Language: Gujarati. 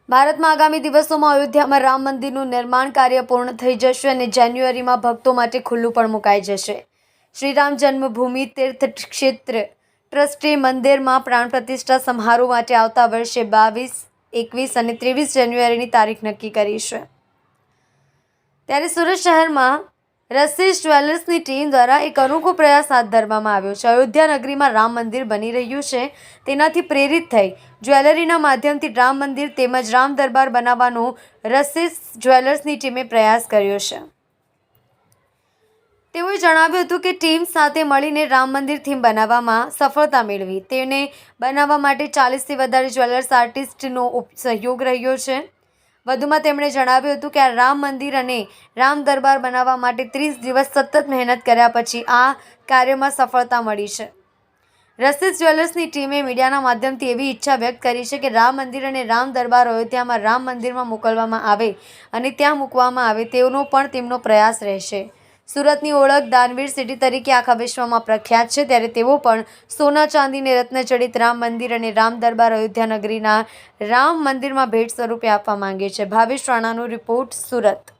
ભારતમાં આગામી દિવસોમાં અયોધ્યામાં રામ મંદિરનું નિર્માણ કાર્ય પૂર્ણ થઈ જશે અને જાન્યુઆરીમાં ભક્તો માટે ખુલ્લું પણ મુકાઈ જશે. શ્રીરામ જન્મભૂમિ તીર્થ ક્ષેત્ર ટ્રસ્ટે મંદિરમાં પ્રાણ પ્રતિષ્ઠા સમારોહ માટે આવતા વર્ષે 22, 21 અને 23 જાન્યુઆરીની તારીખ નક્કી કરી છે. ત્યારે સુરત શહેરમાં રસીસ જ્વેલર્સની ટીમ દ્વારા એક અનોખો પ્રયાસ હાથ ધરવામાં આવ્યો છે. અયોધ્યા નગરીમાં રામ મંદિર બની રહ્યું છે, તેનાથી પ્રેરિત થઈ જ્વેલરીના માધ્યમથી રામ મંદિર તેમજ રામ દરબાર બનાવવાનો રસીસ જ્વેલર્સની ટીમે પ્રયાસ કર્યો છે. તેઓએ જણાવ્યું હતું કે ટીમ સાથે મળીને રામ મંદિર થીમ બનાવવામાં સફળતા મેળવી. તેને બનાવવા માટે 40થી વધારે જ્વેલર્સ આર્ટિસ્ટનો સહયોગ રહ્યો છે. વધુમાં તેમણે જણાવ્યું હતું કે આ રામ મંદિર અને રામ દરબાર બનાવવા માટે 30 દિવસ સતત મહેનત કર્યા પછી આ કાર્યમાં સફળતા મળી છે. રસીસ જ્વેલર્સની ટીમે મીડિયાના માધ્યમથી એવી ઈચ્છા વ્યક્ત કરી છે કે રામ મંદિર અને રામ દરબાર અયોધ્યામાં રામ મંદિરમાં મોકલવામાં આવે અને ત્યાં મૂકવામાં આવે તેનો પણ તેમનો પ્રયાસ રહેશે. સુરતની ઓળખ દાનવીર સિટી તરીકે આખા વિશ્વમાં પ્રખ્યાત છે, ત્યારે તેઓ પણ સોના ચાંદીને રત્નજડિત રામ મંદિર અને રામ દરબાર અયોધ્યા નગરીના રામ મંદિરમાં ભેટ સ્વરૂપે આપવા માંગે છે. ભાવેશ રાણાનો રિપોર્ટ, સુરત.